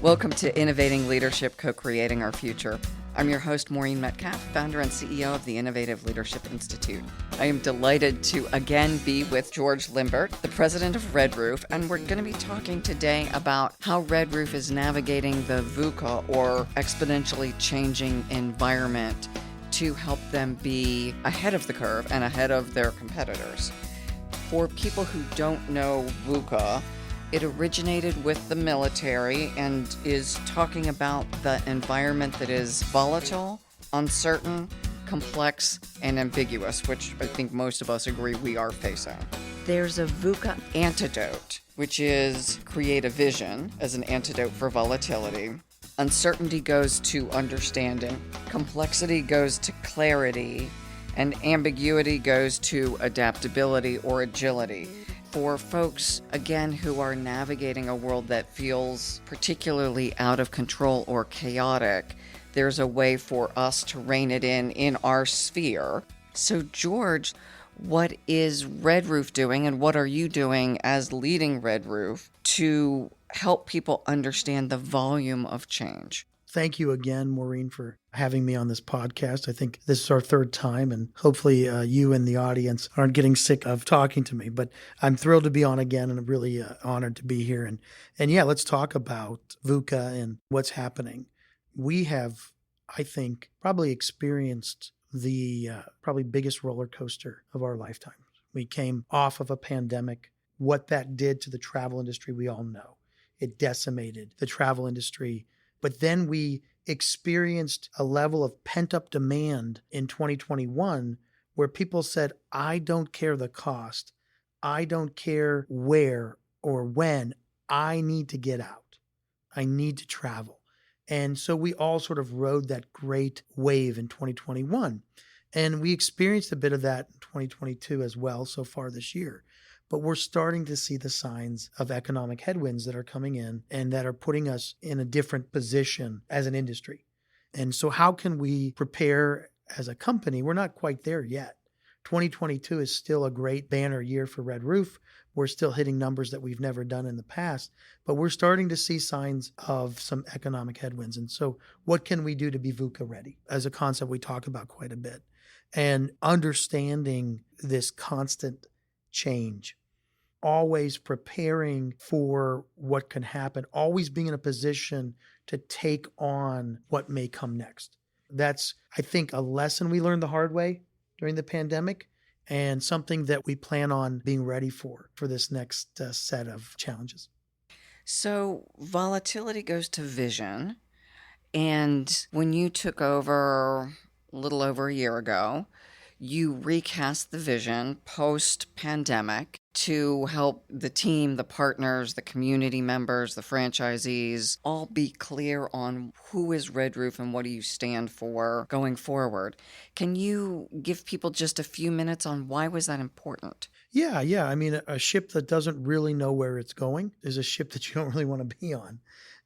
Welcome to Innovating Leadership, Co-Creating Our Future. I'm your host, Maureen Metcalf, founder and CEO of the Innovative Leadership Institute. I am delighted to again be with George Limbert, the president of Red Roof, and we're going to be talking today about how Red Roof is navigating the VUCA, or exponentially changing environment, to help them be ahead of the curve and ahead of their competitors. For people who don't know VUCA, it originated with the military and is talking about the environment that is volatile, uncertain, complex, and ambiguous, which I think most of us agree we are facing. There's a VUCA antidote, which is create a vision as an antidote for volatility. Uncertainty goes to understanding, complexity goes to clarity, and ambiguity goes to adaptability or agility. For folks, again, who are navigating a world that feels particularly out of control or chaotic, there's a way for us to rein it in our sphere. So, George, what is Red Roof doing, and what are you doing as leading Red Roof to help people understand the volume of change? Thank you again, Maureen, for having me on this podcast. I think this is our third time, and hopefully you and the audience aren't getting sick of talking to me. But I'm thrilled to be on again, and I'm really honored to be here. And yeah, let's talk about VUCA and what's happening. We have, I think, probably experienced the probably biggest roller coaster of our lifetime. We came off of a pandemic. What that did to the travel industry, we all know. It decimated the travel industry. But then we experienced a level of pent-up demand in 2021 where people said, I don't care the cost. I don't care where or when. I need to get out. I need to travel. And so we all sort of rode that great wave in 2021. And we experienced a bit of that in 2022 as well so far this year. But we're starting to see the signs of economic headwinds that are coming in and that are putting us in a different position as an industry. And so how can we prepare as a company? We're not quite there yet. 2022 is still a great banner year for Red Roof. We're still hitting numbers that we've never done in the past, but we're starting to see signs of some economic headwinds. And so what can we do to be VUCA-ready? As a concept we talk about quite a bit. And understanding this constant change, always preparing for what can happen, always being in a position to take on what may come next. That's, I think, a lesson we learned the hard way during the pandemic, and something that we plan on being ready for this next set of challenges. So volatility goes to vision. And when you took over a little over a year ago, you recast the vision post-pandemic to help the team, the partners, the community members, the franchisees all be clear on who is Red Roof and what do you stand for going forward. Can you give people just a few minutes on why was that important? Yeah. I mean, a ship that doesn't really know where it's going is a ship that you don't really want to be on.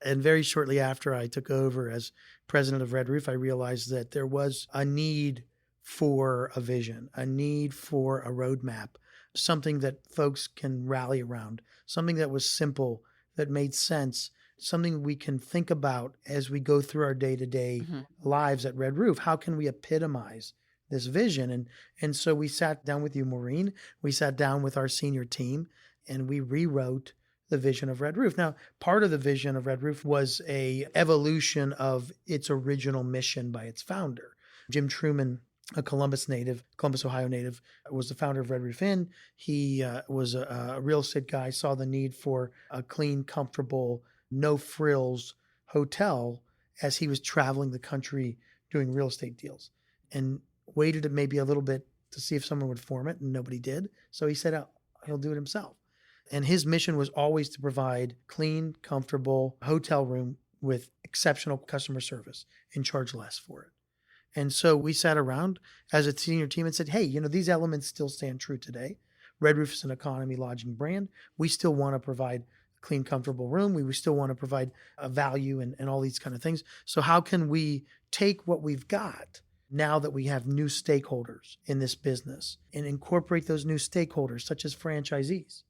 And very shortly after I took over as president of Red Roof, I realized that there was a need for a vision, a need for a roadmap, something that folks can rally around, something that was simple, that made sense, something we can think about as we go through our day-to-day lives at Red Roof. How can we epitomize this vision? And so we sat down with you, Maureen. We sat down with our senior team, and we rewrote the vision of Red Roof. Now, part of the vision of Red Roof was a evolution of its original mission by its founder. Jim Truman, a Columbus, Ohio native, was the founder of Red Roof Inn. He was a real estate guy, saw the need for a clean, comfortable, no frills hotel as he was traveling the country doing real estate deals, and waited maybe a little bit to see if someone would form it, and nobody did. So he said, he'll do it himself. And his mission was always to provide clean, comfortable hotel room with exceptional customer service and charge less for it. And so we sat around as a senior team and said, hey, these elements still stand true today. Red Roof is an economy lodging brand. We still want to provide a clean, comfortable room. We still want to provide a value and all these kind of things. So how can we take what we've got now that we have new stakeholders in this business and incorporate those new stakeholders, such as franchisees,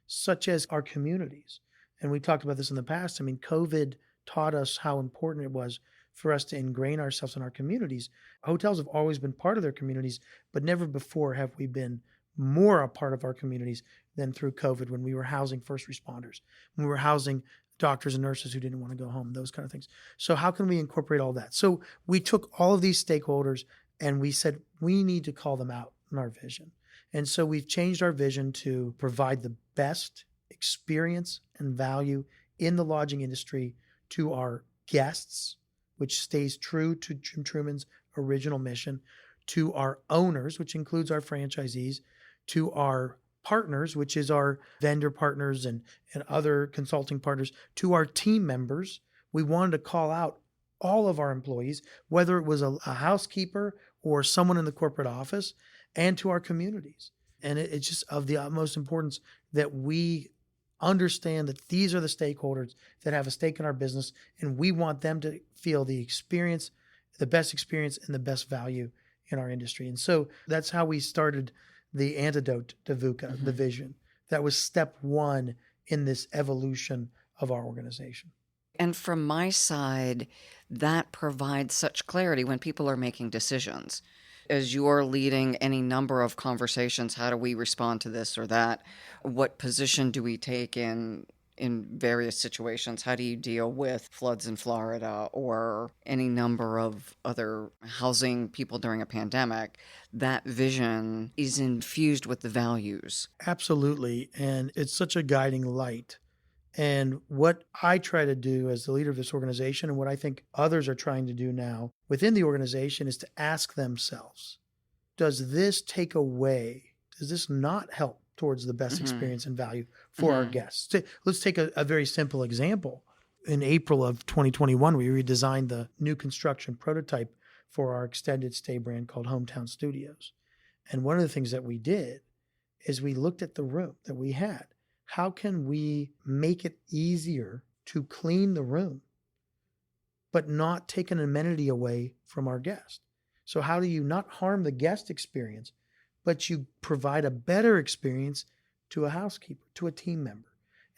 such as our communities? And we talked about this in the past. I mean, COVID taught us how important it was for us to ingrain ourselves in our communities. Hotels have always been part of their communities, but never before have we been more a part of our communities than through COVID, when we were housing first responders, when we were housing doctors and nurses who didn't want to go home, those kind of things. So how can we incorporate all that? So we took all of these stakeholders and we said, we need to call them out in our vision. And so we've changed our vision to provide the best experience and value in the lodging industry to our guests, which stays true to Jim Truman's original mission, to our owners, which includes our franchisees, to our partners, which is our vendor partners and other consulting partners, to our team members. We wanted to call out all of our employees, whether it was a housekeeper or someone in the corporate office, and to our communities. And it's just of the utmost importance that we understand that these are the stakeholders that have a stake in our business, and we want them to feel the experience, the best experience and the best value in our industry. And so that's how we started the antidote to VUCA, the vision. That was step one in this evolution of our organization. And from my side, that provides such clarity when people are making decisions. As you're leading any number of conversations, how do we respond to this or that? What position do we take in various situations? How do you deal with floods in Florida or any number of other housing people during a pandemic? That vision is infused with the values. Absolutely. And it's such a guiding light. And what I try to do as the leader of this organization, and what I think others are trying to do now within the organization, is to ask themselves, does this take away, does this not help towards the best experience and value for our guests? Let's take a very simple example. In April of 2021, we redesigned the new construction prototype for our extended stay brand called Hometown Studios. And one of the things that we did is we looked at the room that we had. How can we make it easier to clean the room, but not take an amenity away from our guest? So how do you not harm the guest experience, but you provide a better experience to a housekeeper, to a team member?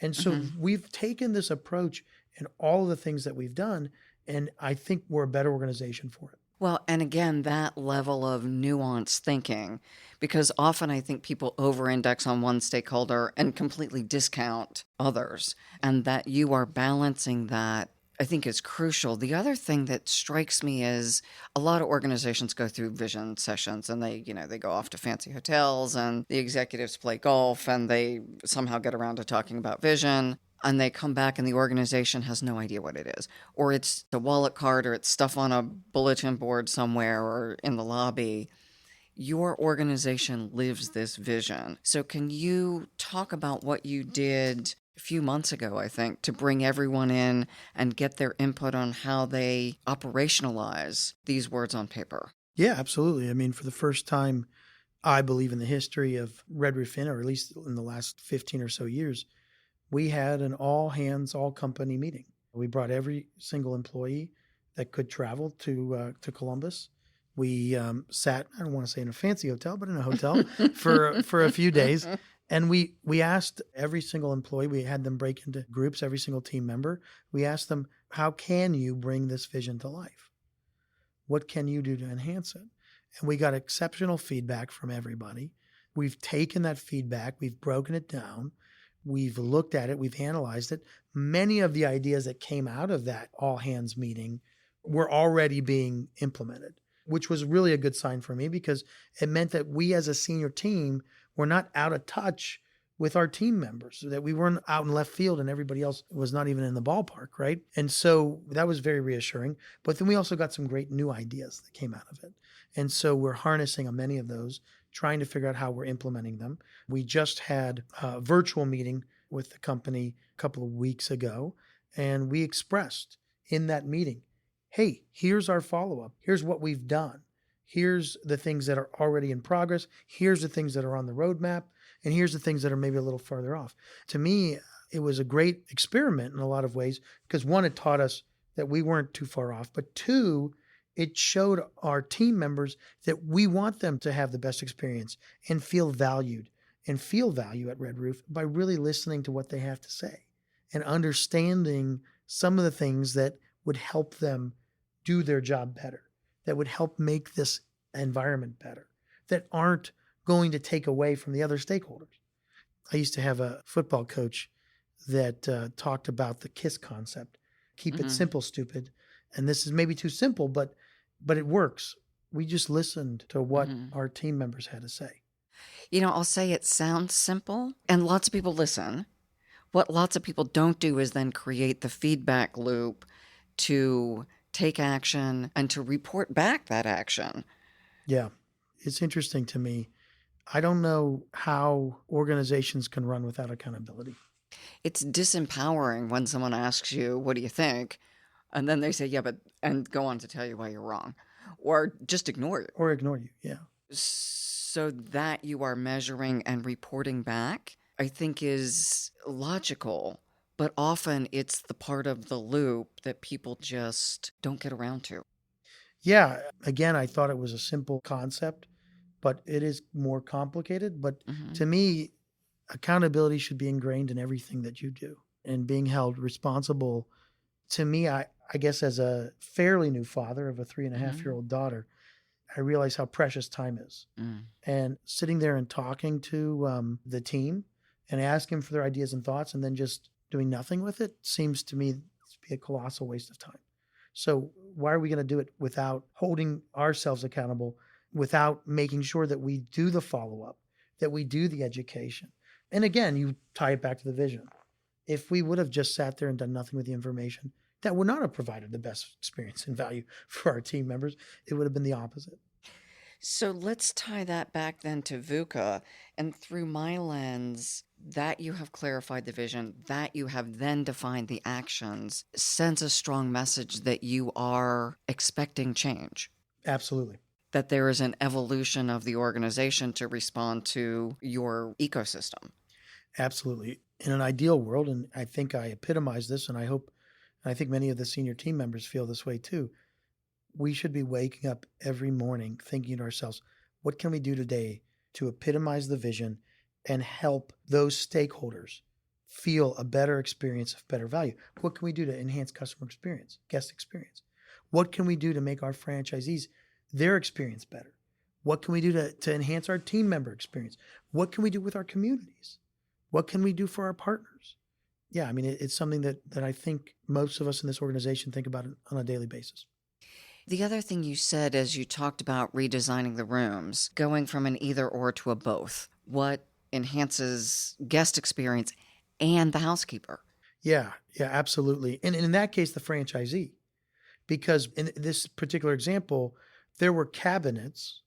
And so we've taken this approach in all of the things that we've done, and I think we're a better organization for it. Well, and again, that level of nuanced thinking, because often I think people over-index on one stakeholder and completely discount others, and that you are balancing that, I think, is crucial. The other thing that strikes me is a lot of organizations go through vision sessions and they go off to fancy hotels and the executives play golf and they somehow get around to talking about vision. And they come back and the organization has no idea what it is. Or it's a wallet card or it's stuff on a bulletin board somewhere or in the lobby. Your organization lives this vision. So can you talk about what you did a few months ago, I think, to bring everyone in and get their input on how they operationalize these words on paper? Yeah, absolutely. I mean, for the first time, I believe in the history of Red Roof Inn, or at least in the last 15 or so years, we had an all hands, all company meeting. We brought every single employee that could travel to Columbus. We sat, I don't want to say in a fancy hotel, but in a hotel for a few days. And we asked every single employee, we had them break into groups, every single team member. We asked them, how can you bring this vision to life? What can you do to enhance it? And we got exceptional feedback from everybody. We've taken that feedback, we've broken it down. We've looked at it. We've analyzed it. Many of the ideas that came out of that all hands meeting were already being implemented, which was really a good sign for me because it meant that we as a senior team were not out of touch with our team members, that we weren't out in left field and everybody else was not even in the ballpark, right? And so that was very reassuring. But then we also got some great new ideas that came out of it. And so we're harnessing many of those, trying to figure out how we're implementing them. We just had a virtual meeting with the company a couple of weeks ago, and we expressed in that meeting, hey, here's our follow-up. Here's what we've done. Here's the things that are already in progress. Here's the things that are on the roadmap. And here's the things that are maybe a little farther off. To me, it was a great experiment in a lot of ways because one, it taught us that we weren't too far off. But two, it showed our team members that we want them to have the best experience and feel valued and feel value at Red Roof by really listening to what they have to say and understanding some of the things that would help them do their job better, that would help make this environment better, that aren't going to take away from the other stakeholders. I used to have a football coach that talked about the KISS concept. Keep it simple, stupid. And this is maybe too simple, but it works. We just listened to what our team members had to say. I'll say it sounds simple, and lots of people listen. What lots of people don't do is then create the feedback loop to take action and to report back that action. Yeah. It's interesting to me. I don't know how organizations can run without accountability. It's disempowering when someone asks you, what do you think? And then they say, yeah, and go on to tell you why you're wrong, or just ignore you. Or ignore you, yeah. So that you are measuring and reporting back, I think is logical, but often it's the part of the loop that people just don't get around to. Yeah. Again, I thought it was a simple concept, but it is more complicated. But to me, accountability should be ingrained in everything that you do, and being held responsible. To me, I guess as a fairly new father of a 3.5-year-old daughter, I realize how precious time is. And sitting there and talking to the team and asking for their ideas and thoughts and then just doing nothing with it seems to me to be a colossal waste of time. So why are we going to do it without holding ourselves accountable, without making sure that we do the follow-up, that we do the education? And again, you tie it back to the vision. If we would have just sat there and done nothing with the information, that would not have provided the best experience and value for our team members. It would have been the opposite. So let's tie that back then to VUCA. And through my lens, that you have clarified the vision, that you have then defined the actions, sends a strong message that you are expecting change. Absolutely. That there is an evolution of the organization to respond to your ecosystem. Absolutely. In an ideal world, and I think I epitomize this, and I think many of the senior team members feel this way too, we should be waking up every morning thinking to ourselves, what can we do today to epitomize the vision and help those stakeholders feel a better experience of better value? What can we do to enhance customer experience, guest experience? What can we do to make our franchisees, their experience better? What can we do to enhance our team member experience? What can we do with our communities? What can we do for our partners? Yeah, I mean, it's something that I think most of us in this organization think about on a daily basis. The other thing you said as you talked about redesigning the rooms, going from an either or to a both, what enhances guest experience and the housekeeper. Yeah, absolutely. And in that case, the franchisee, because in this particular example, there were cabinets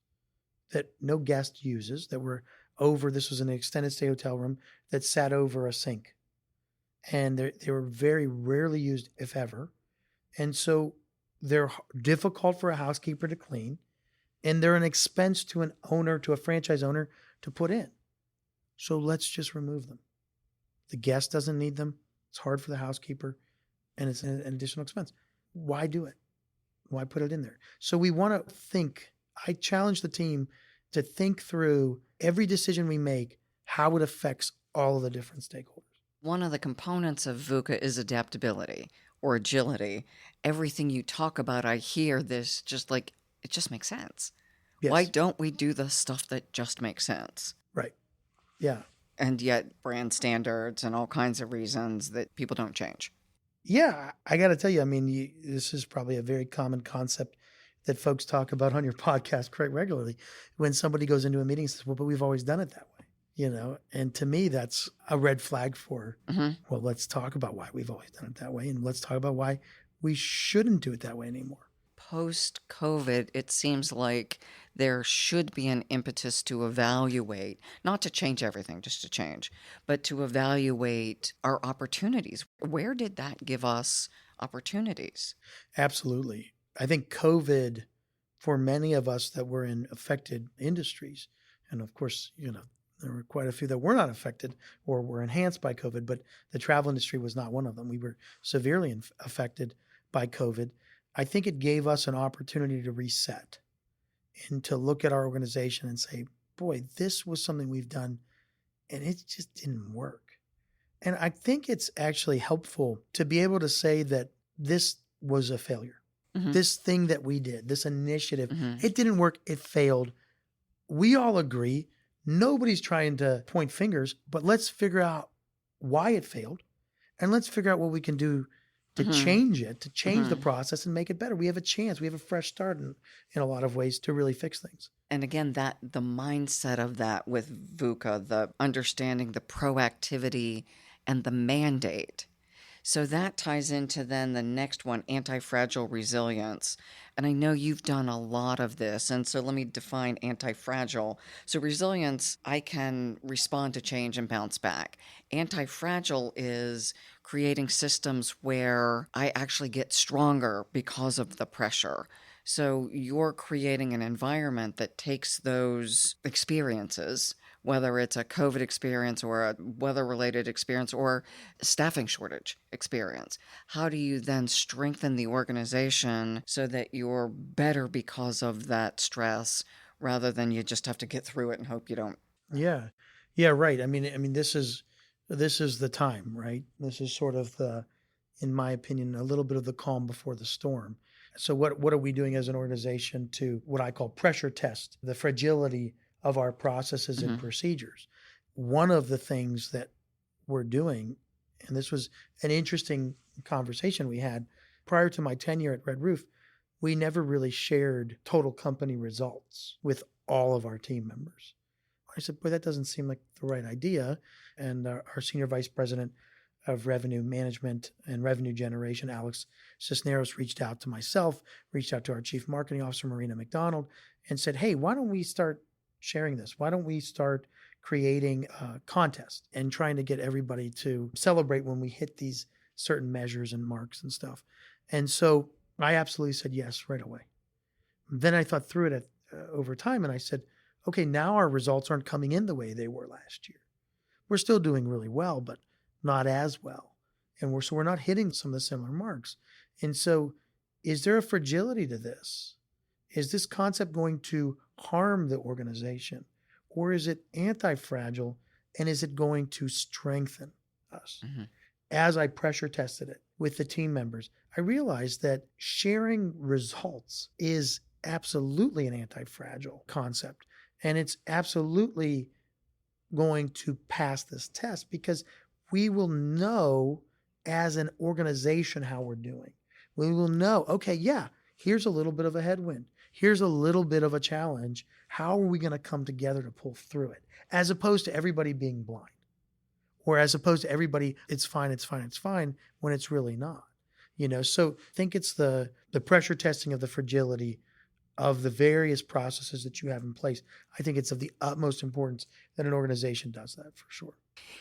that no guest uses that were over, this was an extended stay hotel room that sat over a sink. And they were very rarely used, if ever. And so they're difficult for a housekeeper to clean, and they're an expense to an owner, to a franchise owner to put in. So let's just remove them. The guest doesn't need them. It's hard for the housekeeper, and it's an additional expense. Why do it? Why put it in there? So we want to think. I challenge the team to think through every decision we make, how it affects all of the different stakeholders. One of the components of VUCA is adaptability or agility. Everything you talk about, I hear this just like, it just makes sense. Yes. Why don't we do the stuff that just makes sense? Right. Yeah. And yet brand standards and all kinds of reasons that people don't change. Yeah. I got to tell you, I mean, this is probably a very common concept that folks talk about on your podcast quite regularly. When somebody goes into a meeting and says, well, but we've always done it that way. And to me, that's a red flag for, well, let's talk about why we've always done it that way. And let's talk about why we shouldn't do it that way anymore. Post-COVID, it seems like there should be an impetus to evaluate, not to change everything, just to change, but to evaluate our opportunities. Where did that give us opportunities? Absolutely. I think COVID, for many of us that were in affected industries, and of course, there were quite a few that were not affected or were enhanced by COVID, but the travel industry was not one of them. We were severely affected by COVID. I think it gave us an opportunity to reset and to look at our organization and say, boy, this was something we've done and it just didn't work. And I think it's actually helpful to be able to say that this was a failure. Mm-hmm. This thing that we did, this initiative, Mm-hmm. it didn't work. It failed. We all agree. Nobody's trying to point fingers, but let's figure out why it failed. And let's figure out what we can do to change it, to change the process and make it better. We have a chance. We have a fresh start in a lot of ways to really fix things. And again, that the mindset of that with VUCA, the understanding, the proactivity, and the mandate. So that ties into then the next one, anti-fragile resilience. And I know you've done a lot of this. And so let me define anti-fragile. So resilience, I can respond to change and bounce back. Anti-fragile is creating systems where I actually get stronger because of the pressure. So you're creating an environment that takes those experiences, whether it's a COVID experience or a weather-related experience or staffing shortage experience. How do you then strengthen the organization so that you're better because of that stress rather than you just have to get through it and hope you don't? Yeah. Yeah, right. I mean this is the time, right? This is sort of in my opinion, a little bit of the calm before the storm. So what are we doing as an organization to what I call pressure test the fragility of our processes and procedures? One of the things that we're doing, and this was an interesting conversation we had prior to my tenure at Red Roof, we never really shared total company results with all of our team members. I said, boy, that doesn't seem like the right idea. And our senior vice president of revenue management and revenue generation, Alex Cisneros, reached out to myself, reached out to our chief marketing officer, Marina McDonald, and said, hey, why don't we start sharing this? Why don't we start creating a contest and trying to get everybody to celebrate when we hit these certain measures and marks and stuff? And so I absolutely said yes right away. Then I thought through it over time, and I said, okay, now our results aren't coming in the way they were last year. We're still doing really well, but not as well. And we're not hitting some of the similar marks. And so is there a fragility to this? Is this concept going to harm the organization? Or is it anti-fragile? And is it going to strengthen us? As I pressure tested it with the team members, I realized that sharing results is absolutely an anti-fragile concept. And it's absolutely going to pass this test because we will know as an organization how we're doing. We will know, okay, yeah, here's a little bit of a headwind. Here's a little bit of a challenge. How are we going to come together to pull through it? As opposed to everybody being blind. Or as opposed to everybody, it's fine, when it's really not. So I think it's the pressure testing of the fragility of the various processes that you have in place. I think it's of the utmost importance that an organization does that for sure.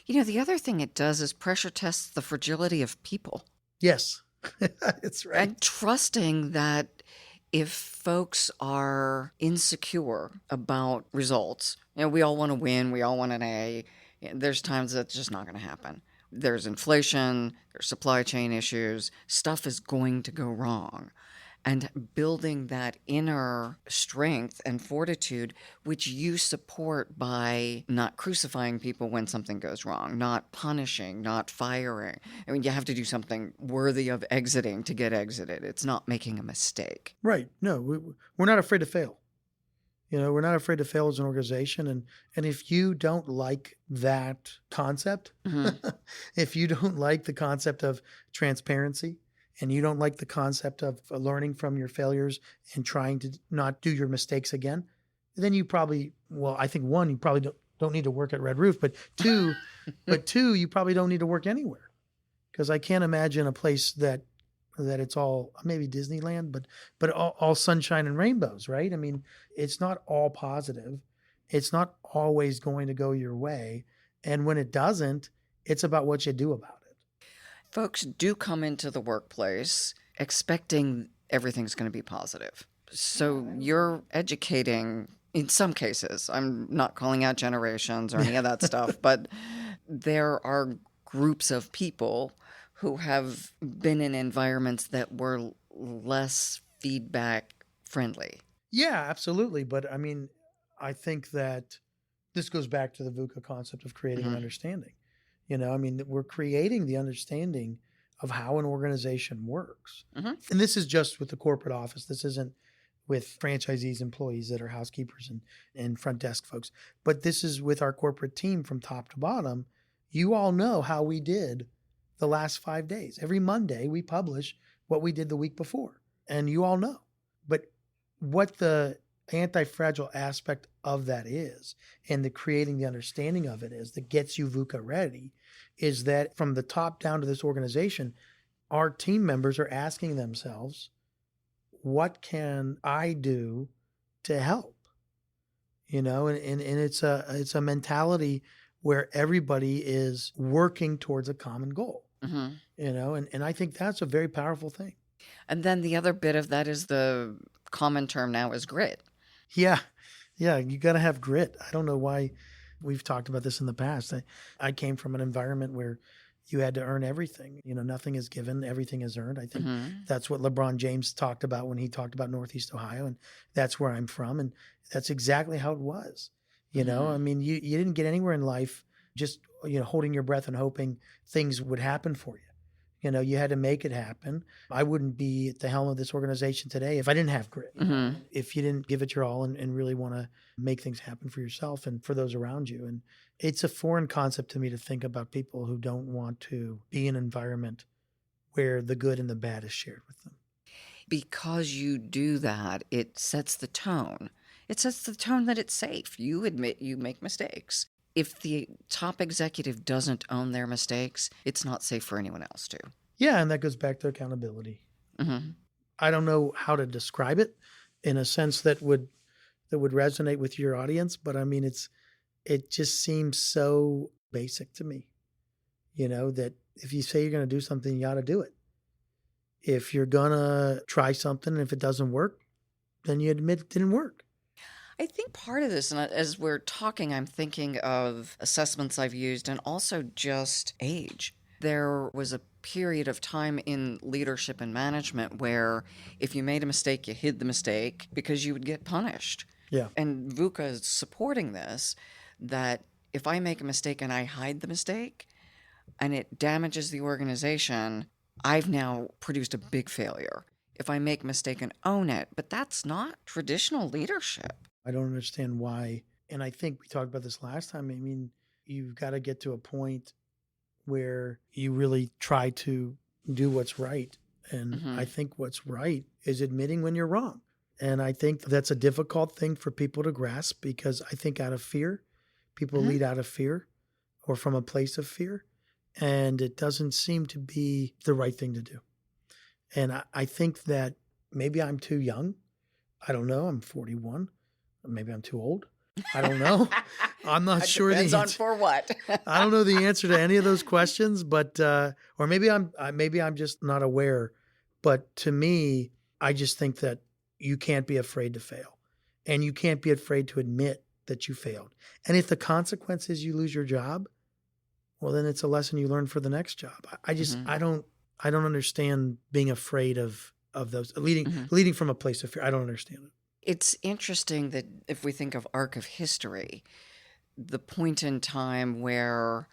The other thing it does is pressure tests the fragility of people. Yes, that's right. And trusting that if folks are insecure about results, we all want to win, we all want an A, there's times that's just not going to happen. There's inflation, there's supply chain issues, stuff is going to go wrong. And building that inner strength and fortitude, which you support by not crucifying people when something goes wrong, not punishing, not firing. I mean, you have to do something worthy of exiting to get exited. It's not making a mistake. Right. No, we're not afraid to fail. We're not afraid to fail as an organization. And if you don't like that concept, if you don't like the concept of transparency, and you don't like the concept of learning from your failures and trying to not do your mistakes again, then you probably, I think one, you probably don't need to work at Red Roof, but two, you probably don't need to work anywhere. Because I can't imagine a place that it's all, maybe Disneyland, but all sunshine and rainbows, right? I mean, it's not all positive. It's not always going to go your way. And when it doesn't, it's about what you do about it. Folks do come into the workplace expecting everything's going to be positive. So you're educating, in some cases, I'm not calling out generations or any of that stuff, but there are groups of people who have been in environments that were less feedback friendly. Yeah, absolutely. But I mean, I think that this goes back to the VUCA concept of creating an understanding. I mean, we're creating the understanding of how an organization works. And this is just with the corporate office. This isn't with franchisees, employees that are housekeepers and front desk folks. But this is with our corporate team from top to bottom. You all know how we did the last 5 days. Every Monday, we publish what we did the week before. And you all know. But what the anti-fragile aspect of that is, and the creating the understanding of it is, that gets you VUCA-ready, is that from the top down to this organization, our team members are asking themselves, what can I do to help? And it's a mentality where everybody is working towards a common goal. And I think that's a very powerful thing. And then the other bit of that is the common term now is grit. Yeah. You got to have grit. I don't know why we've talked about this in the past. I came from an environment where you had to earn everything. Nothing is given, everything is earned. I think that's what LeBron James talked about when he talked about Northeast Ohio, and that's where I'm from, and that's exactly how it was. I mean, you didn't get anywhere in life just holding your breath and hoping things would happen for you. You had to make it happen. I wouldn't be at the helm of this organization today if I didn't have grit. If you didn't give it your all and really want to make things happen for yourself and for those around you. And it's a foreign concept to me to think about people who don't want to be in an environment where the good and the bad is shared with them. Because you do that, it sets the tone. It sets the tone that it's safe. You admit you make mistakes. If the top executive doesn't own their mistakes, it's not safe for anyone else to. Yeah, and that goes back to accountability. I don't know how to describe it in a sense that would resonate with your audience, but I mean, it just seems so basic to me, that if you say you're going to do something, you got to do it. If you're going to try something and if it doesn't work, then you admit it didn't work. I think part of this, and as we're talking, I'm thinking of assessments I've used and also just age. There was a period of time in leadership and management where if you made a mistake, you hid the mistake because you would get punished. Yeah. And VUCA is supporting this, that if I make a mistake and I hide the mistake and it damages the organization, I've now produced a big failure. If I make a mistake and own it, but that's not traditional leadership. I don't understand why. And I think we talked about this last time. I mean, you've got to get to a point where you really try to do what's right. And I think what's right is admitting when you're wrong. And I think that's a difficult thing for people to grasp because I think out of fear, people lead out of fear or from a place of fear. And it doesn't seem to be the right thing to do. And I think that maybe I'm too young. I don't know. I'm 41. Maybe I'm too old. I don't know. I'm not sure. Depends on for what. I don't know the answer to any of those questions, but or maybe I'm just not aware. But to me, I just think that you can't be afraid to fail, and you can't be afraid to admit that you failed. And if the consequence is you lose your job, well, then it's a lesson you learn for the next job. I just I don't understand being afraid of those leading from a place of fear. I don't understand it. It's interesting that if we think of arc of history, the point in time where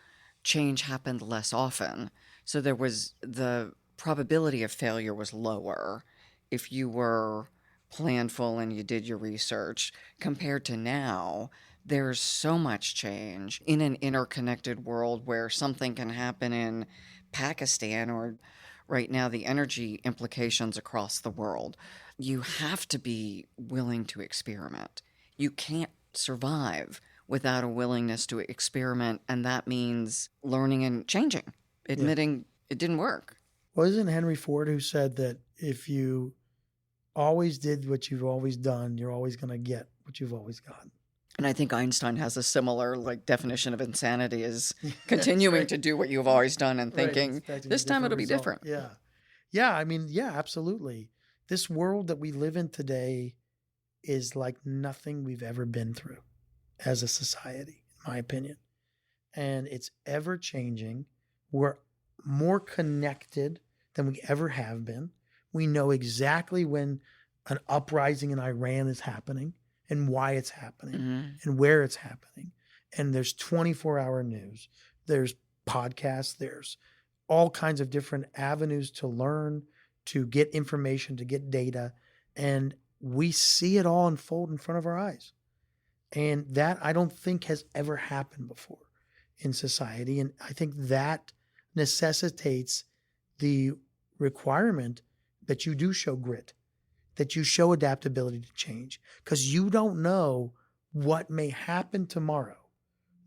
change happened less often, so there was the probability of failure was lower if you were planful and you did your research, compared to now. There's so much change in an interconnected world where something can happen in Pakistan or right now the energy implications across the world. You have to be willing to experiment. You can't survive without a willingness to experiment, and that means learning and changing, admitting it didn't work. Well, isn't Henry Ford who said that if you always did what you've always done, you're always going to get what you've always gotten? And I think Einstein has a similar definition of insanity is continuing to do what you've always done and thinking, this time it'll be different. Yeah. Yeah. I mean, yeah, absolutely. This world that we live in today is like nothing we've ever been through as a society, in my opinion. And it's ever changing. We're more connected than we ever have been. We know exactly when an uprising in Iran is happening and why it's happening and where it's happening. And there's 24-hour news. There's podcasts, there's all kinds of different avenues to learn, to get information, to get data. And we see it all unfold in front of our eyes. And that I don't think has ever happened before in society. And I think that necessitates the requirement that you do show grit, that you show adaptability to change, because you don't know what may happen tomorrow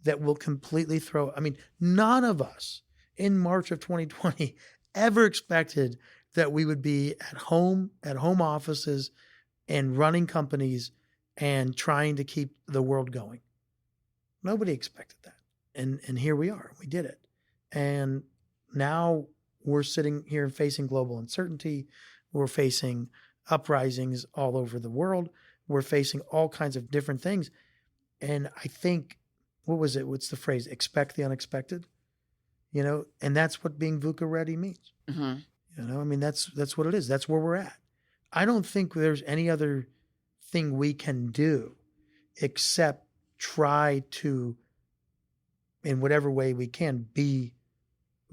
that will completely throw. I mean, none of us in March of 2020 ever expected that we would be at home offices and running companies and trying to keep the world going. Nobody expected that. And here we are. We did it. And now we're sitting here facing global uncertainty. We're facing uprisings all over the world. We're facing all kinds of different things. And I think, what's the phrase? Expect the unexpected, and that's what being VUCA-ready means. Mm-hmm. I mean, that's what it is. That's where we're at. I don't think there's any other thing we can do except try to, in whatever way we can, be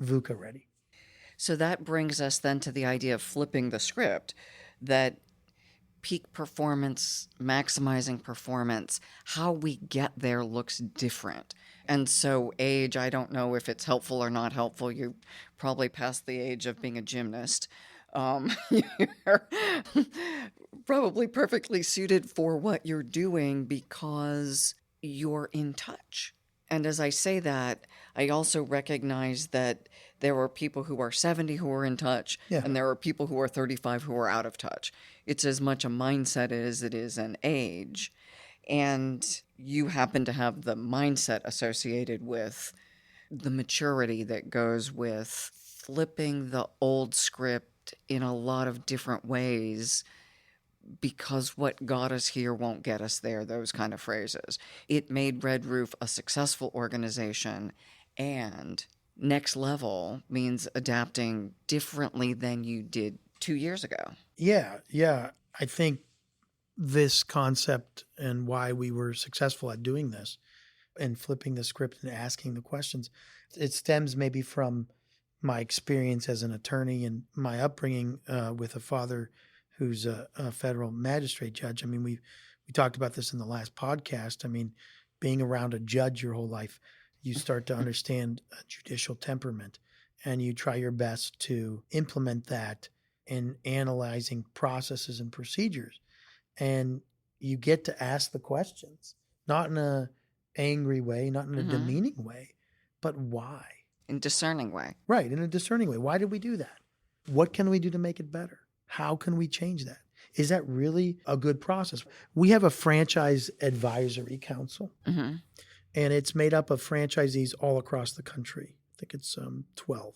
VUCA-ready. So that brings us then to the idea of flipping the script, that peak performance, maximizing performance, how we get there looks different. And so age, I don't know if it's helpful or not helpful. You probably past the age of being a gymnast. You're probably perfectly suited for what you're doing because you're in touch. And as I say that, I also recognize that there are people who are 70 who are in touch, and there are people who are 35 who are out of touch. It's as much a mindset as it is an age. And you happen to have the mindset associated with the maturity that goes with flipping the old script in a lot of different ways, because what got us here won't get us there, those kind of phrases. It made Red Roof a successful organization, and next level means adapting differently than you did 2 years ago. Yeah. I think this concept and why we were successful at doing this and flipping the script and asking the questions, it stems maybe from my experience as an attorney and my upbringing with a father who's a federal magistrate judge. I mean, we talked about this in the last podcast. I mean, being around a judge your whole life, you start to understand judicial temperament, and you try your best to implement that in analyzing processes and procedures. And you get to ask the questions, not in a angry way, not in a demeaning way, but why? In discerning way. Right, in a discerning way. Why did we do that? What can we do to make it better? How can we change that? Is that really a good process? We have a franchise advisory council, and it's made up of franchisees all across the country. I think it's 12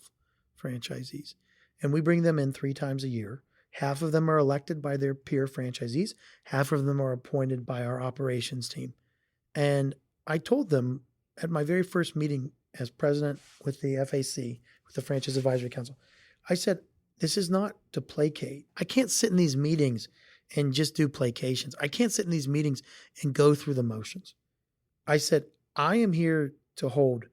franchisees. And we bring them in 3 times a year. Half of them are elected by their peer franchisees. Half of them are appointed by our operations team. And I told them at my very first meeting as president with the FAC, with the Franchise Advisory Council, I said, this is not to placate. I can't sit in these meetings and just do placations. I can't sit in these meetings and go through the motions. I said, I am here to hold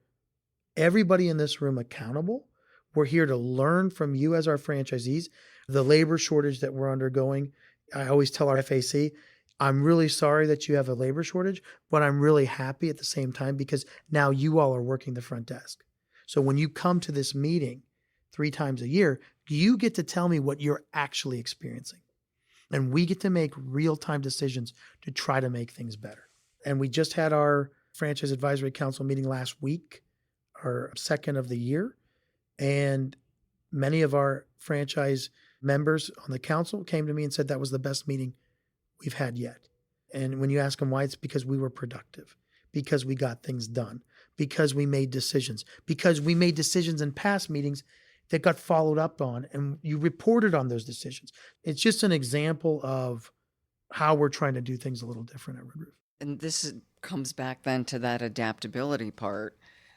everybody in this room accountable. We're here to learn from you as our franchisees. The labor shortage that we're undergoing, I always tell our FAC, I'm really sorry that you have a labor shortage, but I'm really happy at the same time because now you all are working the front desk. So when you come to this meeting 3 times a year, you get to tell me what you're actually experiencing. And we get to make real-time decisions to try to make things better. And we just had our Franchise Advisory Council meeting last week, our second of the year. And many of our franchise members on the council came to me and said that was the best meeting we've had yet. And when you ask them why, it's because we were productive, because we got things done, because we made decisions in past meetings that got followed up on, and you reported on those decisions. It's just an example of how we're trying to do things a little different at Red Roof. And this comes back then to that adaptability part,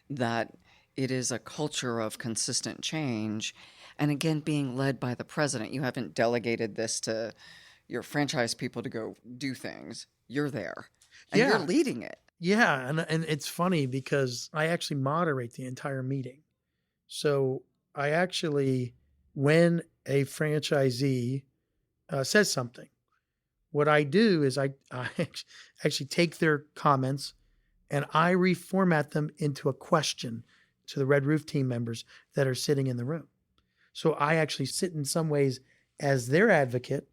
that it is a culture of consistent change. And again, being led by the president. You haven't delegated this to your franchise people to go do things. You're there. And you're leading it. Yeah. And it's funny because I actually moderate the entire meeting. So I actually, when a franchisee says something, what I do is I actually take their comments and I reformat them into a question to the Red Roof team members that are sitting in the room. So I actually sit in some ways as their advocate,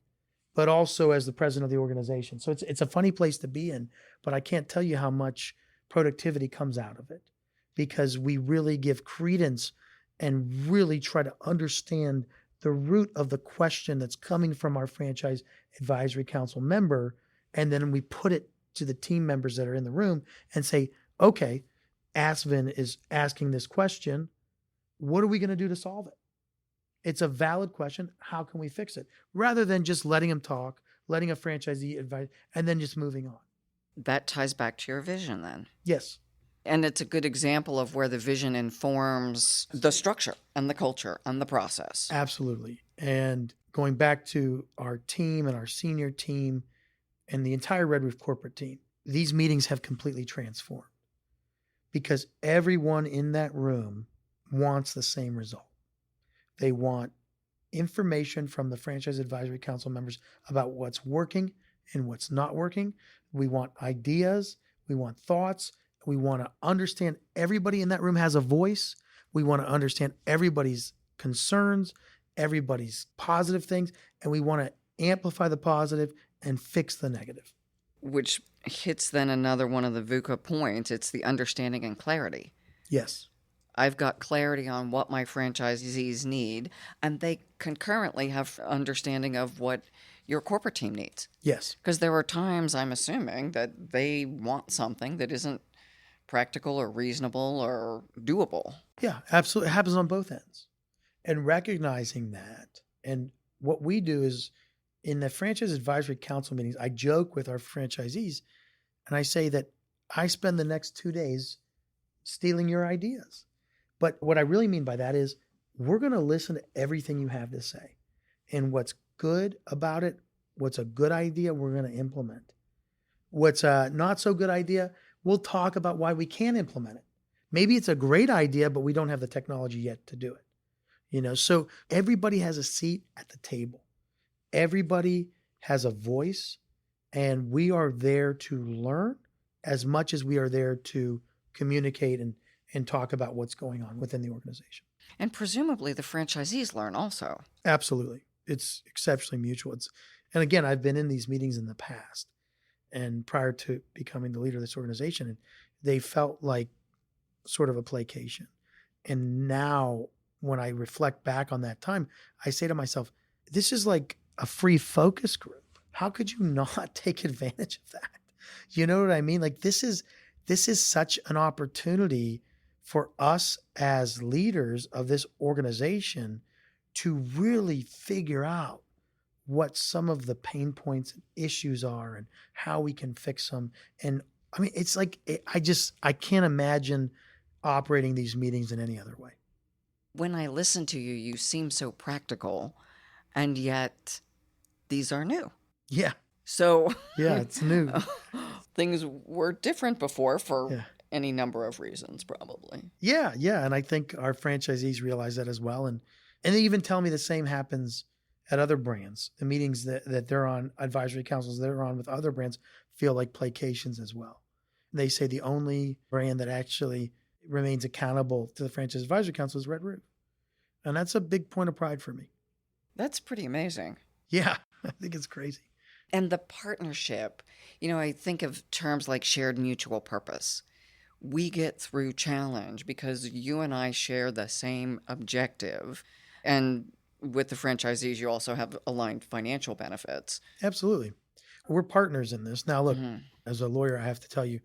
but also as the president of the organization. So it's a funny place to be in, but I can't tell you how much productivity comes out of it because we really give credence and really try to understand the root of the question that's coming from our franchise advisory council member. And then we put it to the team members that are in the room and say, okay, Asvin is asking this question. What are we going to do to solve it? It's a valid question. How can we fix it? Rather than just letting him talk, letting a franchisee advise, and then just moving on. That ties back to your vision then. Yes. And it's a good example of where the vision informs the structure and the culture and the process. Absolutely. And going back to our team and our senior team and the entire Red Roof corporate team, these meetings have completely transformed because everyone in that room wants the same result. They want information from the Franchise Advisory Council members about what's working and what's not working. We want ideas. We want thoughts. We want to understand everybody in that room has a voice. We want to understand everybody's concerns, everybody's positive things, and we want to amplify the positive and fix the negative. Which hits then another one of the VUCA points. It's the understanding and clarity. Yes. I've got clarity on what my franchisees need, and they concurrently have understanding of what your corporate team needs. Yes. Because there are times, I'm assuming, that they want something that isn't practical or reasonable or doable. Yeah, absolutely. It happens on both ends. And recognizing that, and what we do is in the Franchise Advisory Council meetings, I joke with our franchisees, and I say that I spend the next 2 days stealing your ideas. But what I really mean by that is we're going to listen to everything you have to say. And what's good about it, what's a good idea, we're going to implement. What's a not so good idea, we'll talk about why we can't implement it. Maybe it's a great idea, but we don't have the technology yet to do it. So everybody has a seat at the table. Everybody has a voice, and we are there to learn as much as we are there to communicate and talk about what's going on within the organization. And presumably the franchisees learn also. Absolutely. It's exceptionally mutual. And again, I've been in these meetings in the past and prior to becoming the leader of this organization, and they felt like sort of a placation. And now when I reflect back on that time, I say to myself, this is like a free focus group. How could you not take advantage of that? You know what I mean? Like this is such an opportunity for us as leaders of this organization to really figure out what some of the pain points and issues are and how we can fix them. And I mean, it's like, I can't imagine operating these meetings in any other way. When I listen to you, you seem so practical, and yet these are new. Yeah. So yeah, it's new. Things were different before for any number of reasons, probably. Yeah. And I think our franchisees realize that as well. And they even tell me the same happens at other brands. The meetings that they're on, advisory councils they're on with other brands feel like placations as well. They say the only brand that actually remains accountable to the Franchise Advisory Council is Red Roof. And that's a big point of pride for me. That's pretty amazing. Yeah, I think it's crazy. And the partnership, I think of terms like shared mutual purpose. We get through challenge because you and I share the same objective. And with the franchisees, you also have aligned financial benefits. Absolutely. We're partners in this. Now, look, as a lawyer, I have to tell you,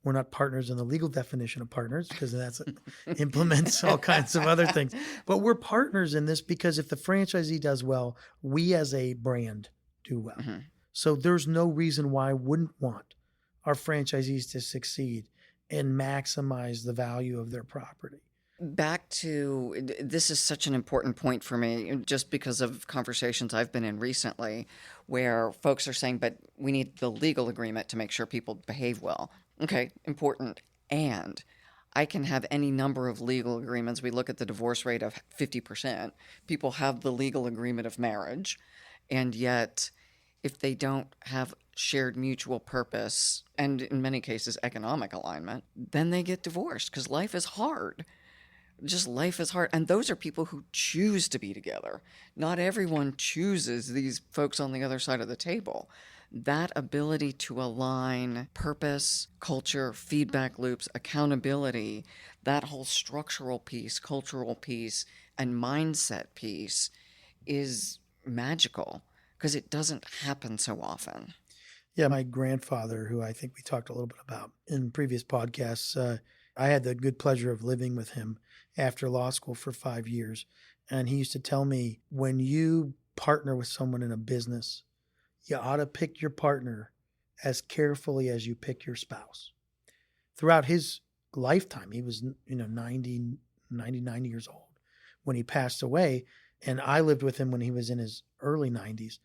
we're not partners in the legal definition of partners because that implements all kinds of other things. But we're partners in this because if the franchisee does well, we as a brand do well. Mm-hmm. So there's no reason why I wouldn't want our franchisees to succeed and maximize the value of their property. Back to, this is such an important point for me, just because of conversations I've been in recently where folks are saying, but we need the legal agreement to make sure people behave well. Okay, important. And I can have any number of legal agreements. We look at the divorce rate of 50%. People have the legal agreement of marriage, and yet if they don't have shared mutual purpose and in many cases economic alignment, then they get divorced because life is hard. Just life is hard. And those are people who choose to be together. Not everyone chooses these folks on the other side of the table. That ability to align purpose, culture, feedback loops, accountability, that whole structural piece, cultural piece, and mindset piece is magical because it doesn't happen so often. Yeah, my grandfather, who I think we talked a little bit about in previous podcasts, I had the good pleasure of living with him after law school for 5 years. And he used to tell me, when you partner with someone in a business, you ought to pick your partner as carefully as you pick your spouse. Throughout his lifetime, he was 99 years old when he passed away. And I lived with him when he was in his early 90s.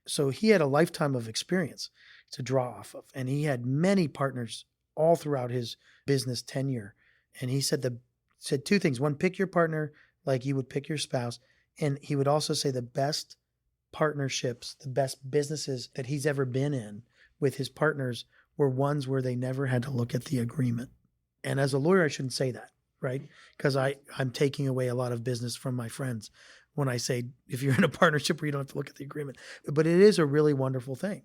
So he had a lifetime of experience to draw off of. And he had many partners all throughout his business tenure. And he said two things. One, pick your partner like you would pick your spouse. And he would also say the best partnerships, the best businesses that he's ever been in with his partners were ones where they never had to look at the agreement. And as a lawyer, I shouldn't say that, right? Because I'm taking away a lot of business from my friends when I say, if you're in a partnership where you don't have to look at the agreement. But it is a really wonderful thing.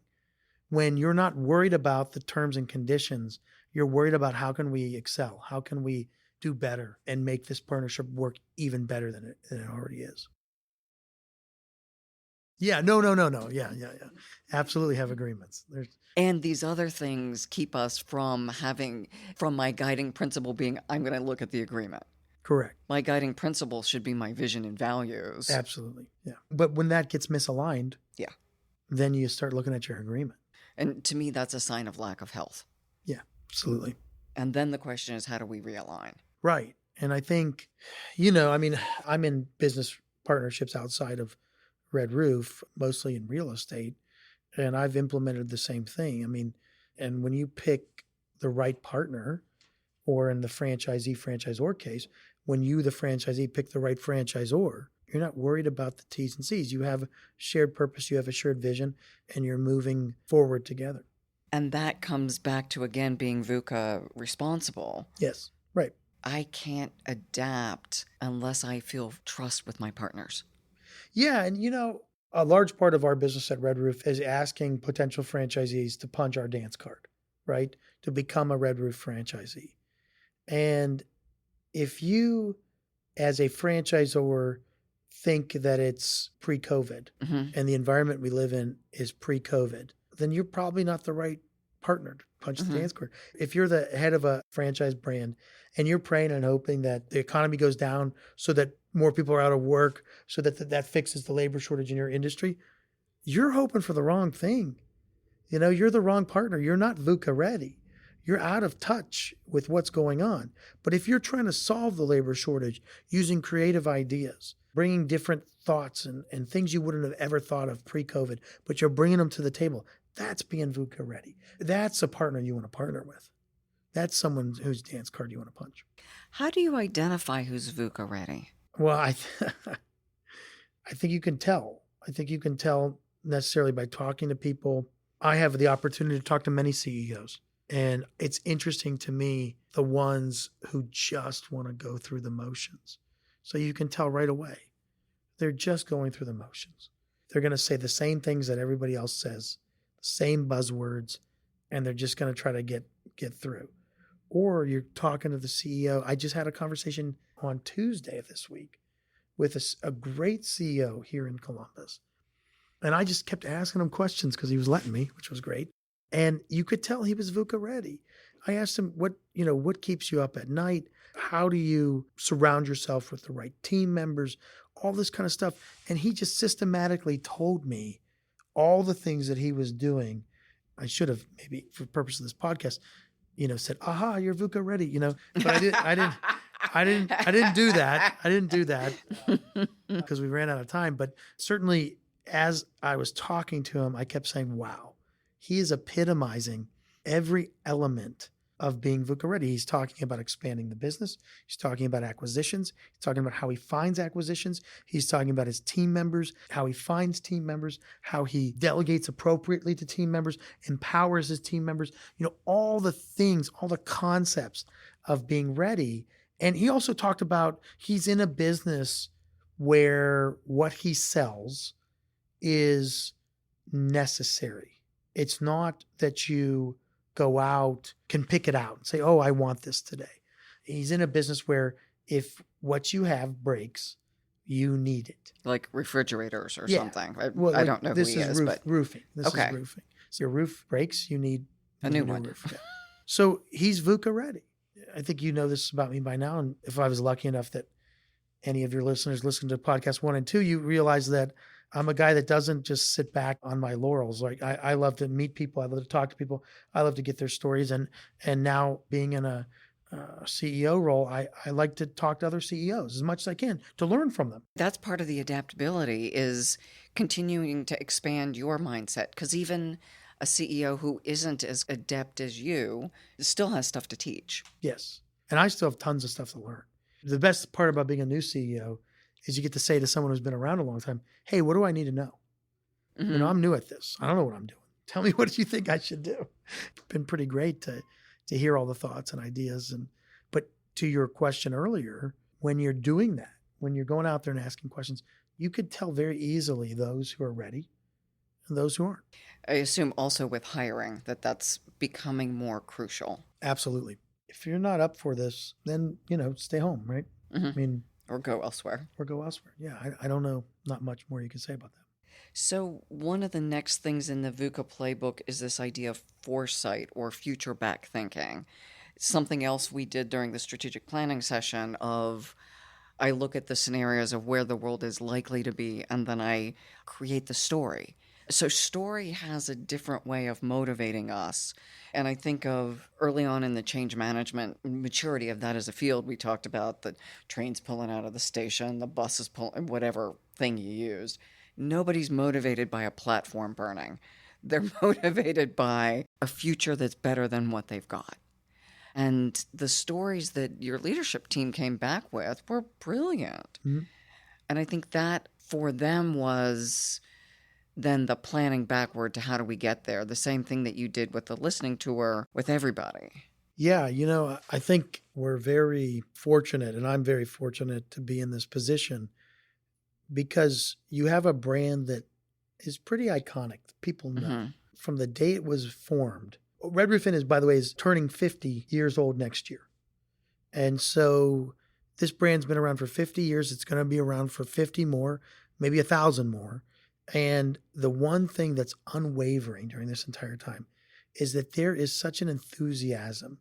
When you're not worried about the terms and conditions, you're worried about how can we excel? How can we do better and make this partnership work even better than it already is? Yeah, no. Yeah. Absolutely have agreements. And these other things keep us from my guiding principle being, I'm going to look at the agreement. Correct. My guiding principle should be my vision and values. Absolutely. Yeah. But when that gets misaligned, yeah, then you start looking at your agreement. And to me, that's a sign of lack of health. Yeah, absolutely. And then the question is, how do we realign? Right. And I think, I'm in business partnerships outside of Red Roof, mostly in real estate, and I've implemented the same thing. And when you pick the right partner, or in the franchisee-franchisor case, when you, the franchisee, pick the right franchisor, you're not worried about the T's and C's. You have a shared purpose, you have a shared vision, and you're moving forward together. And that comes back to, again, being VUCA responsible. Yes, right. I can't adapt unless I feel trust with my partners. Yeah, and a large part of our business at Red Roof is asking potential franchisees to punch our dance card, right? To become a Red Roof franchisee. And if you, as a franchisor, think that it's pre-COVID and the environment we live in is pre-COVID, then you're probably not the right partner to punch the dance card. If you're the head of a franchise brand and you're praying and hoping that the economy goes down so that more people are out of work, so that that fixes the labor shortage in your industry, you're hoping for the wrong thing. You're the wrong partner. You're not VUCA-ready. You're out of touch with what's going on. But if you're trying to solve the labor shortage using creative ideas, bringing different thoughts and things you wouldn't have ever thought of pre-COVID, but you're bringing them to the table, that's being VUCA-ready. That's a partner you want to partner with. That's someone whose dance card you want to punch. How do you identify who's VUCA-ready? Well, I think you can tell. I think you can tell necessarily by talking to people. I have the opportunity to talk to many CEOs. And it's interesting to me, the ones who just want to go through the motions. So you can tell right away, they're just going through the motions. They're going to say the same things that everybody else says, the same buzzwords, and they're just going to try to get through. Or you're talking to the CEO. I just had a conversation on Tuesday of this week with a great CEO here in Columbus. And I just kept asking him questions because he was letting me, which was great. And you could tell he was VUCA-ready. I asked him, what keeps you up at night? How do you surround yourself with the right team members? All this kind of stuff. And he just systematically told me all the things that he was doing. I should have, maybe for the purpose of this podcast, said, aha, you're VUCA-ready, but I didn't do that. I didn't do that because we ran out of time. But certainly as I was talking to him, I kept saying, wow, he is epitomizing every element of being VUCA-ready. He's talking about expanding the business. He's talking about acquisitions. He's talking about how he finds acquisitions. He's talking about his team members, how he finds team members, how he delegates appropriately to team members, empowers his team members, all the things, all the concepts of being ready. And he also talked about he's in a business where what he sells is necessary. It's not that you go out, can pick it out and say, oh, I want this today. He's in a business where if what you have breaks, you need it. Like refrigerators or something. Well, I don't know who he is, but roofing. This is roofing. So your roof breaks, you need a new one. Roof. Yeah. So he's VUCA ready. I think you know this about me by now. And if I was lucky enough that any of your listeners listen to podcast 1 and 2, you realize that I'm a guy that doesn't just sit back on my laurels. Like I love to meet people. I love to talk to people. I love to get their stories. And now being in a CEO role, I like to talk to other CEOs as much as I can to learn from them. That's part of the adaptability, is continuing to expand your mindset. Because even a CEO who isn't as adept as you still has stuff to teach. Yes. And I still have tons of stuff to learn. The best part about being a new CEO is you get to say to someone who's been around a long time, hey, what do I need to know? Mm-hmm. I'm new at this. I don't know what I'm doing. Tell me what you think I should do. It's been pretty great to hear all the thoughts and ideas. But to your question earlier, when you're doing that, when you're going out there and asking questions, you could tell very easily those who are ready and those who aren't. I assume also with hiring that's becoming more crucial. Absolutely. If you're not up for this, then, stay home, right? Mm-hmm. Or go elsewhere. Yeah, I don't know. Not much more you can say about that. So one of the next things in the VUCA playbook is this idea of foresight or future back thinking. Something else we did during the strategic planning session of I look at the scenarios of where the world is likely to be, and then I create the story. So story has a different way of motivating us. And I think of early on in the change management maturity of that as a field, we talked about the trains pulling out of the station, the buses pulling, whatever thing you used. Nobody's motivated by a platform burning. They're motivated by a future that's better than what they've got. And the stories that your leadership team came back with were brilliant. Mm-hmm. And I think that for them was then the planning backward to how do we get there, the same thing that you did with the listening tour with everybody. Yeah, I think we're very fortunate, and I'm very fortunate to be in this position because you have a brand that is pretty iconic. People know from the day it was formed. Red Roof Inn is, by the way, is turning 50 years old next year. And so this brand's been around for 50 years. It's going to be around for 50 more, maybe 1,000 more. And the one thing that's unwavering during this entire time is that there is such an enthusiasm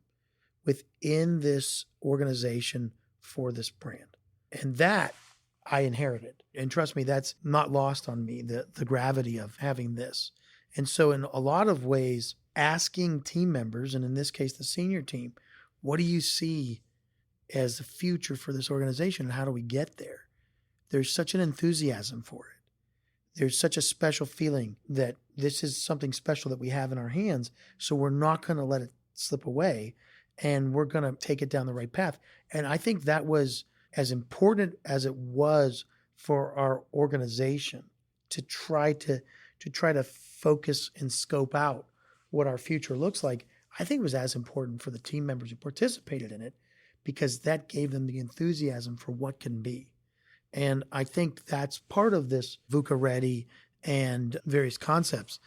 within this organization for this brand. And that I inherited. And trust me, that's not lost on me, the gravity of having this. And so in a lot of ways, asking team members, and in this case, the senior team, what do you see as the future for this organization and how do we get there? There's such an enthusiasm for it. There's such a special feeling that this is something special that we have in our hands. So we're not going to let it slip away and we're going to take it down the right path. And I think that was as important as it was for our organization to try to focus and scope out what our future looks like. I think it was as important for the team members who participated in it because that gave them the enthusiasm for what can be. And I think that's part of this VUCA-ready and various concepts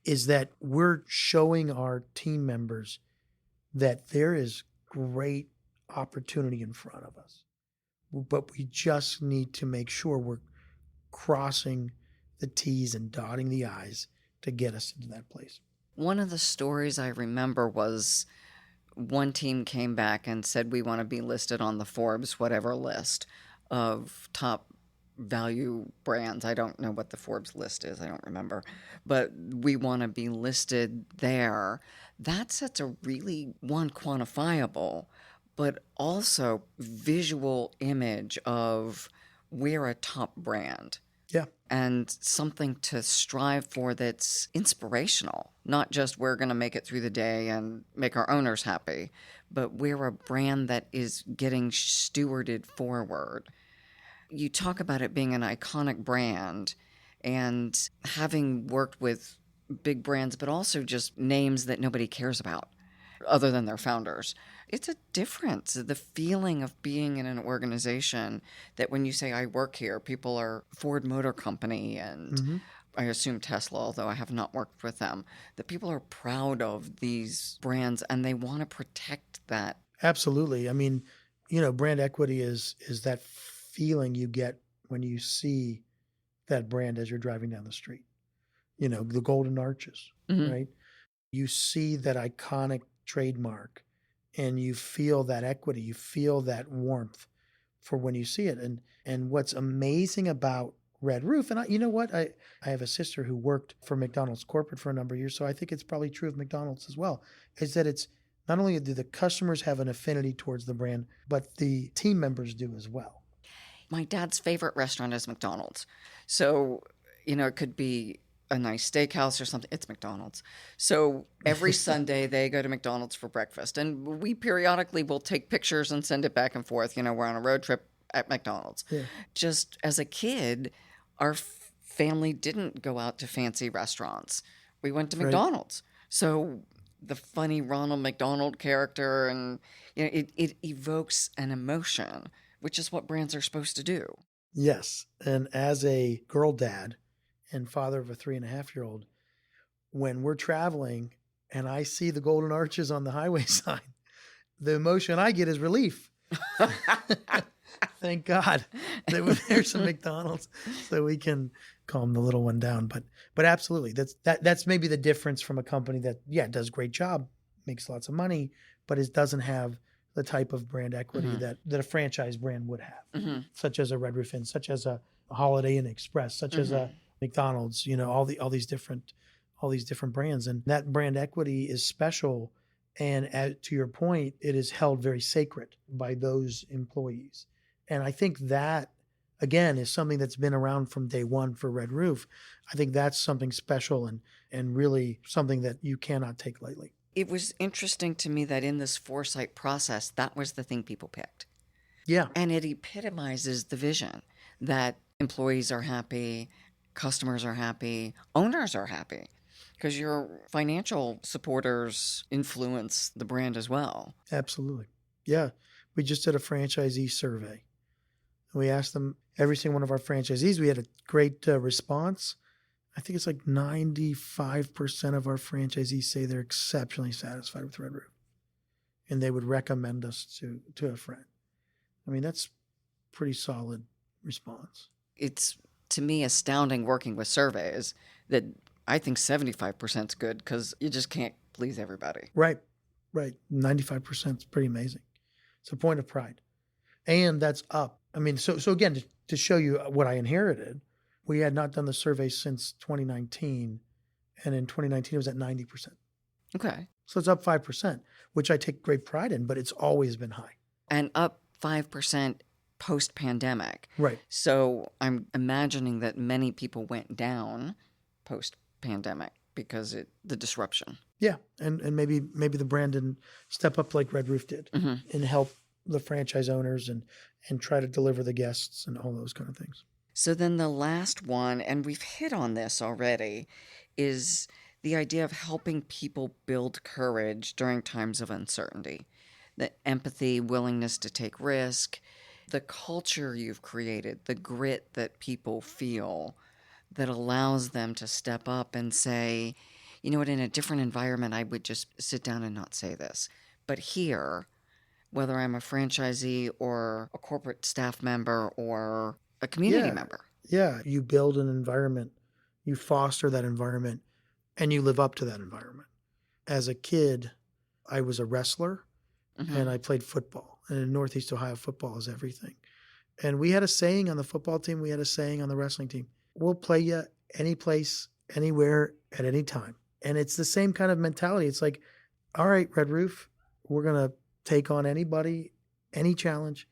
is that we're showing our team members that there is great opportunity in front of us. But we just need to make sure we're crossing the T's and dotting the I's to get us into that place. One of the stories I remember was one team came back and said, we want to be listed on the Forbes whatever list of top value brands. I don't know what the Forbes list is. I don't remember. But we want to be listed there. That sets a really, one, quantifiable, but also visual image of we're a top brand. Yeah. and something to strive for that's inspirational, not just we're going to make it through the day and make our owners happy, but we're a brand that is getting stewarded forward. You talk about it being an iconic brand and having worked with big brands, but also just names that nobody cares about other than their founders. It's a difference. The feeling of being in an organization that when you say I work here, people are Ford Motor Company and I assume Tesla, although I have not worked with them, that people are proud of these brands and they want to protect that. Absolutely. I mean, brand equity is that feeling you get when you see that brand as you're driving down the street. The golden arches, right? You see that iconic trademark and you feel that equity, you feel that warmth for when you see it. And what's amazing about Red Roof, and you know what? I have a sister who worked for McDonald's corporate for a number of years, so I think it's probably true of McDonald's as well, is that it's not only do the customers have an affinity towards the brand, but the team members do as well. My dad's favorite restaurant is McDonald's. So, it could be a nice steakhouse or something. It's McDonald's. So every Sunday they go to McDonald's for breakfast. And we periodically will take pictures and send it back and forth. We're on a road trip at McDonald's. Yeah. Just as a kid, our family didn't go out to fancy restaurants. We went to McDonald's. So the funny Ronald McDonald character, and it evokes an emotion, which is what brands are supposed to do. Yes. And as a girl dad and father of a 3.5-year-old, when we're traveling and I see the golden arches on the highway sign, the emotion I get is relief. Thank God that there's some McDonald's so we can calm the little one down. But absolutely, that's maybe the difference from a company that does a great job, makes lots of money, but it doesn't have the type of brand equity that a franchise brand would have, such as a Red Roof Inn, such as a Holiday Inn Express, such as a McDonald's. All these different brands, and that brand equity is special. And to your point, it is held very sacred by those employees. And I think that, again, is something that's been around from day one for Red Roof. I think that's something special and really something that you cannot take lightly. It was interesting to me that in this foresight process, that was the thing people picked. Yeah. And it epitomizes the vision that employees are happy, customers are happy, owners are happy. Because your financial supporters influence the brand as well. Absolutely. Yeah. We just did a franchisee survey. We asked them, every single one of our franchisees, we had a great response. I think it's like 95% of our franchisees say they're exceptionally satisfied with Red Roof. And they would recommend us to a friend. I mean, that's pretty solid response. It's, to me, astounding working with surveys that I think 75% is good because you just can't please everybody. Right. 95% is pretty amazing. It's a point of pride. And that's up. I mean, so again, to show you what I inherited, we had not done the survey since 2019. And in 2019, it was at 90%. Okay. So it's up 5%, which I take great pride in, but it's always been high. And up 5% post-pandemic. Right. So I'm imagining that many people went down post-pandemic because the disruption. Yeah, and maybe the brand didn't step up like Red Roof did and help the franchise owners and try to deliver the guests and all those kind of things. So then the last one, and we've hit on this already, is the idea of helping people build courage during times of uncertainty. The empathy, willingness to take risk, the culture you've created, the grit that people feel that allows them to step up and say, you know what, in a different environment, I would just sit down and not say this. But here, whether I'm a franchisee or a corporate staff member or a community member. Yeah, you build an environment, you foster that environment, and you live up to that environment. As a kid, I was a wrestler and I played football. And in Northeast Ohio, football is everything. And we had a saying on the football team, we had a saying on the wrestling team, we'll play you any place, anywhere, at any time. And it's the same kind of mentality. It's like, all right, Red Roof, we're going to take on anybody, any challenge,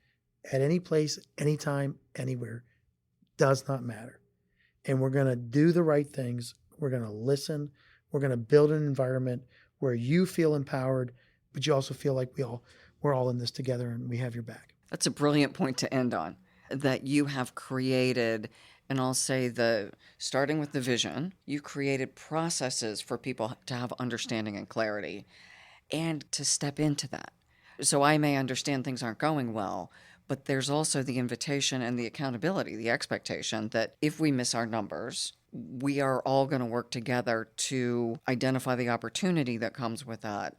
at any place, anytime, anywhere. Does not matter. and we're going to do the right things. We're going to listen. We're going to build an environment where you feel empowered, but you also feel like we're all in this together and we have your back. That's a brilliant point to end on, that you have created, and I'll say starting with the vision, you created processes for people to have understanding and clarity and to step into that. So I may understand things aren't going well, but there's also the invitation and the accountability, the expectation that if we miss our numbers, we are all going to work together to identify the opportunity that comes with that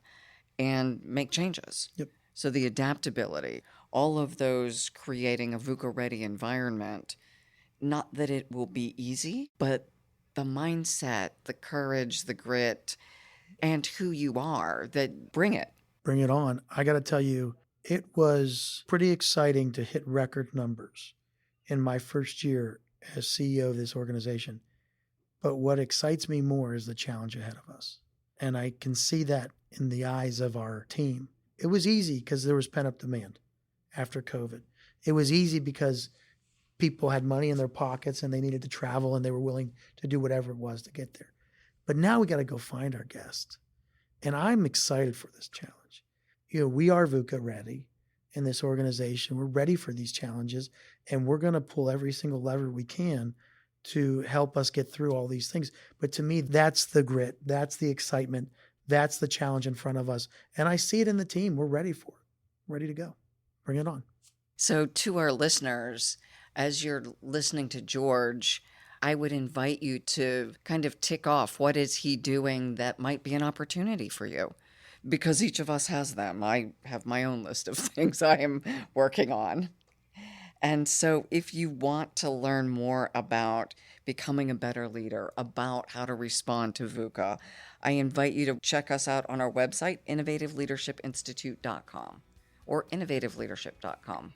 and make changes. Yep. So the adaptability, all of those creating a VUCA-ready environment, not that it will be easy, but the mindset, the courage, the grit, and who you are, that bring it. Bring it on. I got to tell you, it was pretty exciting to hit record numbers in my first year as CEO of this organization. But what excites me more is the challenge ahead of us. And I can see that in the eyes of our team. It was easy because there was pent-up demand after COVID. It was easy because people had money in their pockets and they needed to travel and they were willing to do whatever it was to get there. But now we got to go find our guests. And I'm excited for this challenge. We are VUCA-ready in this organization. We're ready for these challenges, and we're going to pull every single lever we can to help us get through all these things. But to me, that's the grit. That's the excitement. That's the challenge in front of us. And I see it in the team. We're ready for it. Ready to go. Bring it on. So to our listeners, as you're listening to George, I would invite you to kind of tick off what is he doing that might be an opportunity for you, because each of us has them. I have my own list of things I am working on. And so if you want to learn more about becoming a better leader, about how to respond to VUCA, I invite you to check us out on our website, innovativeleadershipinstitute.com or innovativeleadership.com.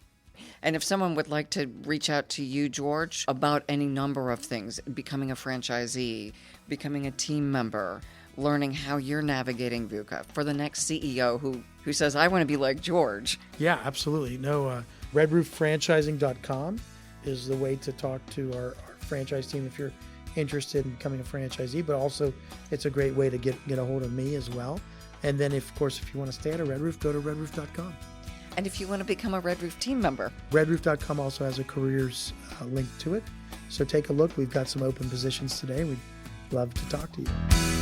And if someone would like to reach out to you, George, about any number of things, becoming a franchisee, becoming a team member, learning how you're navigating VUCA for the next CEO who says, I want to be like George. Yeah, absolutely. No, redrooffranchising.com is the way to talk to our franchise team if you're interested in becoming a franchisee, but also it's a great way to get a hold of me as well. And then, if you want to stay at a Red Roof, go to redroof.com. And if you want to become a Red Roof team member, redroof.com also has a careers link to it. So take a look. We've got some open positions today. We'd love to talk to you.